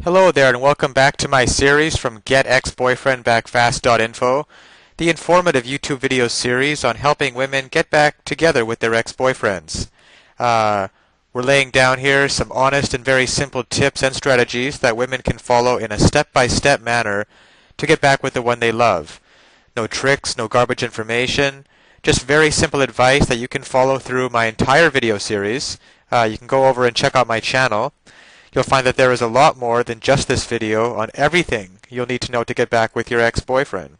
Hello there and welcome back to my series from GetExBoyfriendBackFast.info, the informative YouTube video series on helping women get back together with their ex-boyfriends. We're laying down here some honest and very simple tips and strategies that women can follow in a step-by-step manner to get back with the one they love. No tricks, no garbage information, just very simple advice that you can follow through my entire video series. You can go over and check out my channel. You'll find that there is a lot more than just this video on everything you'll need to know to get back with your ex-boyfriend.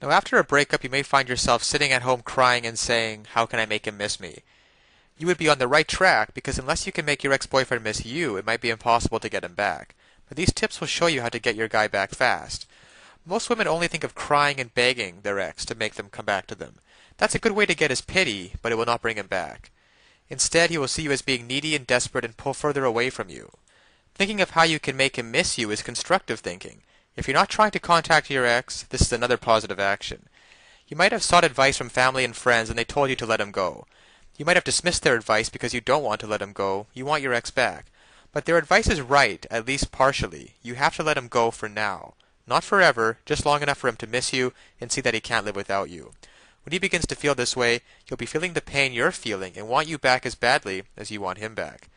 Now, after a breakup, you may find yourself sitting at home crying and saying, "How can I make him miss me?" You would be on the right track because unless you can make your ex-boyfriend miss you, it might be impossible to get him back. But these tips will show you how to get your guy back fast. Most women only think of crying and begging their ex to make them come back to them. That's a good way to get his pity, but it will not bring him back. Instead, he will see you as being needy and desperate and pull further away from you. Thinking of how you can make him miss you is constructive thinking. If you're not trying to contact your ex, this is another positive action. You might have sought advice from family and friends and they told you to let him go. You might have dismissed their advice because you don't want to let him go. You want your ex back. But their advice is right, at least partially. You have to let him go for now. Not forever, just long enough for him to miss you and see that he can't live without you. When he begins to feel this way, he'll be feeling the pain you're feeling and want you back as badly as you want him back.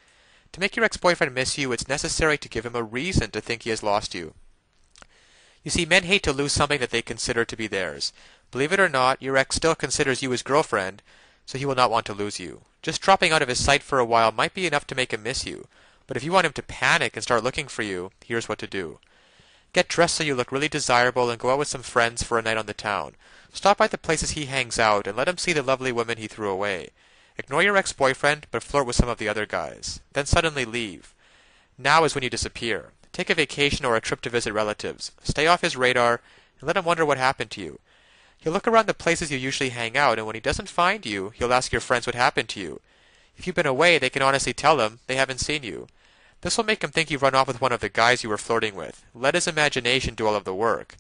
To make your ex-boyfriend miss you, it's necessary to give him a reason to think he has lost you. You see, men hate to lose something that they consider to be theirs. Believe it or not, your ex still considers you his girlfriend, so he will not want to lose you. Just dropping out of his sight for a while might be enough to make him miss you. But if you want him to panic and start looking for you, here's what to do. Get dressed so you look really desirable and go out with some friends for a night on the town. Stop by the places he hangs out and let him see the lovely women he threw away. Ignore your ex-boyfriend, but flirt with some of the other guys. Then suddenly leave. Now is when you disappear. Take a vacation or a trip to visit relatives. Stay off his radar and let him wonder what happened to you. He'll look around the places you usually hang out, and when he doesn't find you, he'll ask your friends what happened to you. If you've been away, they can honestly tell him they haven't seen you. This will make him think you've run off with one of the guys you were flirting with. Let his imagination do all of the work.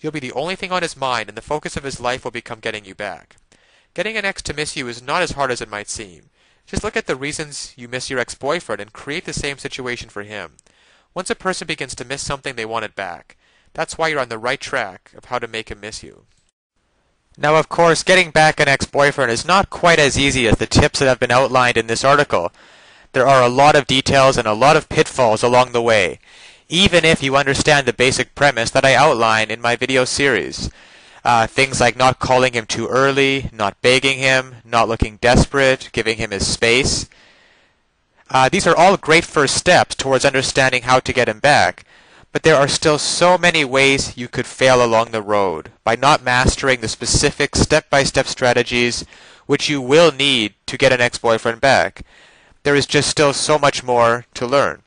You'll be the only thing on his mind, and the focus of his life will become getting you back. Getting an ex to miss you is not as hard as it might seem. Just look at the reasons you miss your ex-boyfriend and create the same situation for him. Once a person begins to miss something, they want it back. That's why you're on the right track of how to make him miss you. Now, of course, getting back an ex-boyfriend is not quite as easy as the tips that have been outlined in this article. There are a lot of details and a lot of pitfalls along the way, even if you understand the basic premise that I outline in my video series. Things like not calling him too early, not begging him, not looking desperate, giving him his space. These are all great first steps towards understanding how to get him back, but there are still so many ways you could fail along the road by not mastering the specific step-by-step strategies which you will need to get an ex-boyfriend back. There is just still so much more to learn.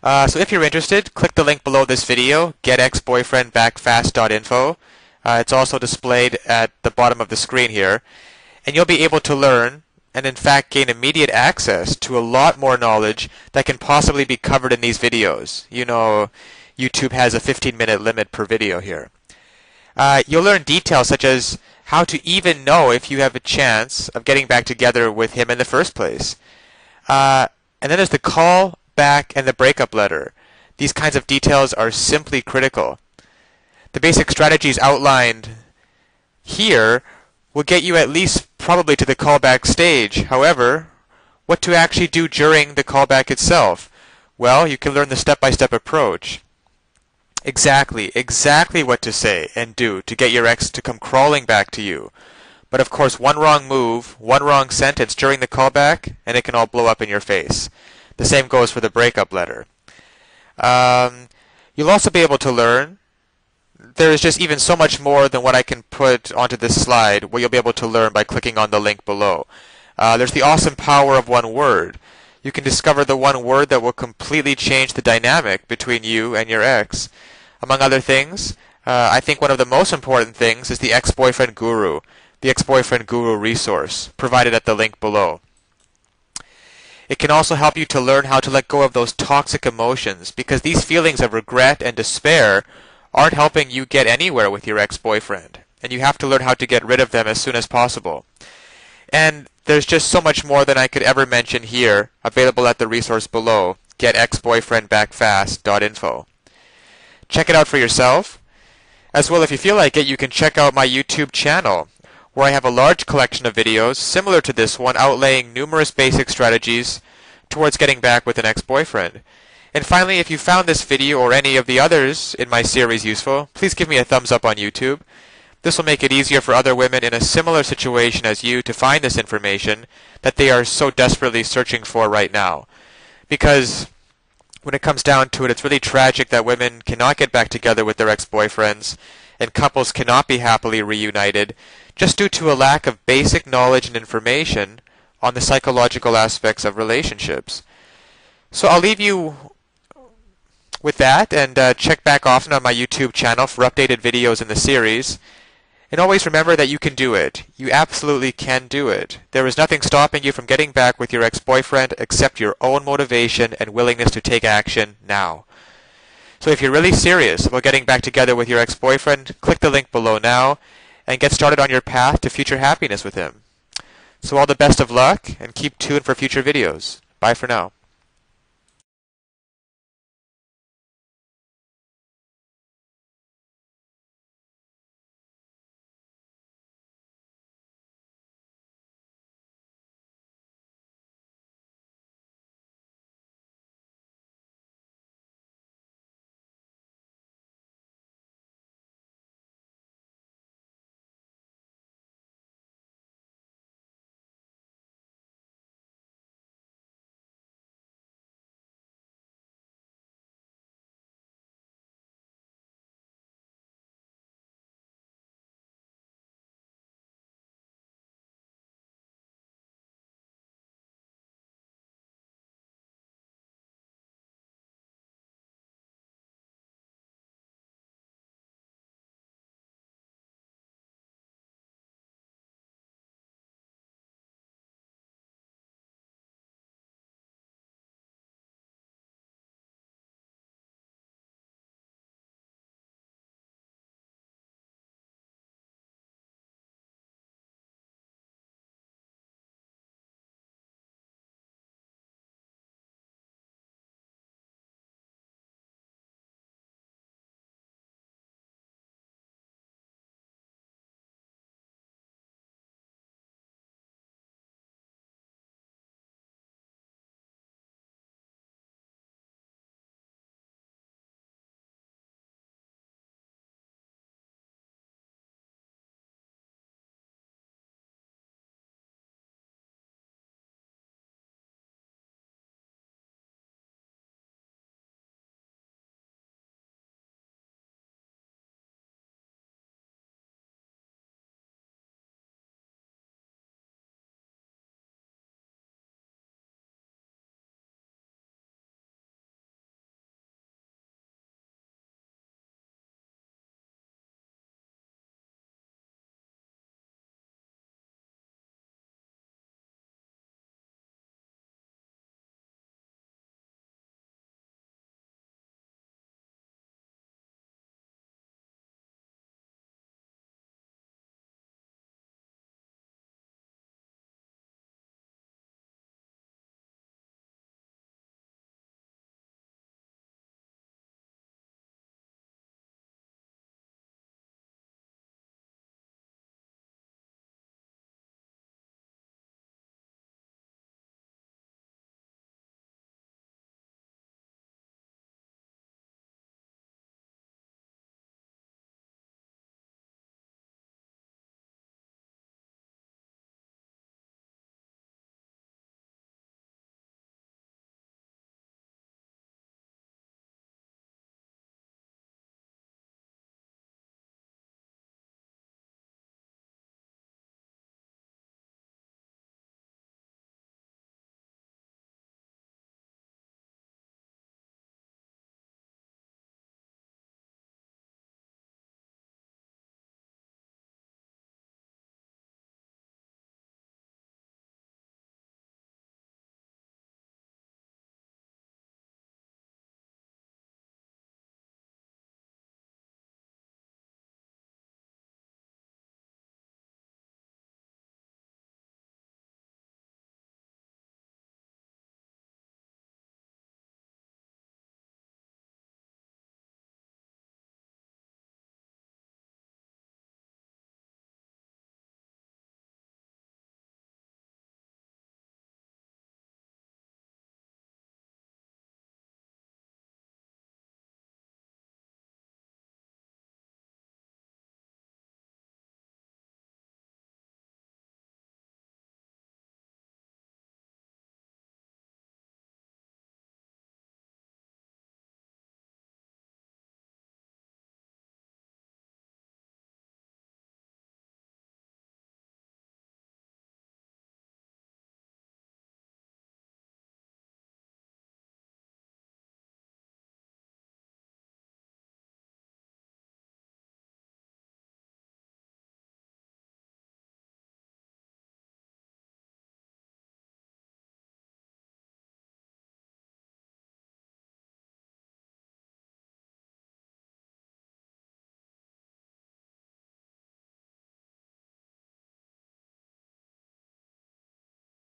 So if you're interested, click the link below this video, getexboyfriendbackfast.info. It's also displayed at the bottom of the screen here. And you'll be able to learn and in fact gain immediate access to a lot more knowledge that can possibly be covered in these videos. You know, YouTube has a 15-minute limit per video here. You'll learn details such as how to even know if you have a chance of getting back together with him in the first place. And then there's the call back and the breakup letter. These kinds of details are simply critical. The basic strategies outlined here will get you at least probably to the callback stage. However, what to actually do during the callback itself? Well, you can learn the step-by-step approach. Exactly what to say and do to get your ex to come crawling back to you. But of course, one wrong move, one wrong sentence during the callback, and it can all blow up in your face. The same goes for the breakup letter. You'll also be able to learn. There is just even so much more than what I can put onto this slide, what you'll be able to learn by clicking on the link below. There's the awesome power of one word. You can discover the one word that will completely change the dynamic between you and your ex. Among other things, I think one of the most important things is the ex-boyfriend guru, the ex-boyfriend guru resource, provided at the link below. It can also help you to learn how to let go of those toxic emotions, because these feelings of regret and despair aren't helping you get anywhere with your ex-boyfriend, and you have to learn how to get rid of them as soon as possible. And there's just so much more than I could ever mention here, available at the resource below. getexboyfriendbackfast.info. Check it out for yourself. As well, if you feel like it, you can check out my YouTube channel, where I have a large collection of videos similar to this one outlaying numerous basic strategies towards getting back with an ex-boyfriend. And finally, if you found this video or any of the others in my series useful, please give me a thumbs up on YouTube. This will make it easier for other women in a similar situation as you to find this information that they are so desperately searching for right now. Because when it comes down to it, it's really tragic that women cannot get back together with their ex-boyfriends and couples cannot be happily reunited just due to a lack of basic knowledge and information on the psychological aspects of relationships. So I'll leave you with that, and check back often on my YouTube channel for updated videos in the series. And always remember that you can do it. You absolutely can do it. There is nothing stopping you from getting back with your ex-boyfriend except your own motivation and willingness to take action now. So if you're really serious about getting back together with your ex-boyfriend, click the link below now and get started on your path to future happiness with him. So all the best of luck, and keep tuned for future videos. Bye for now.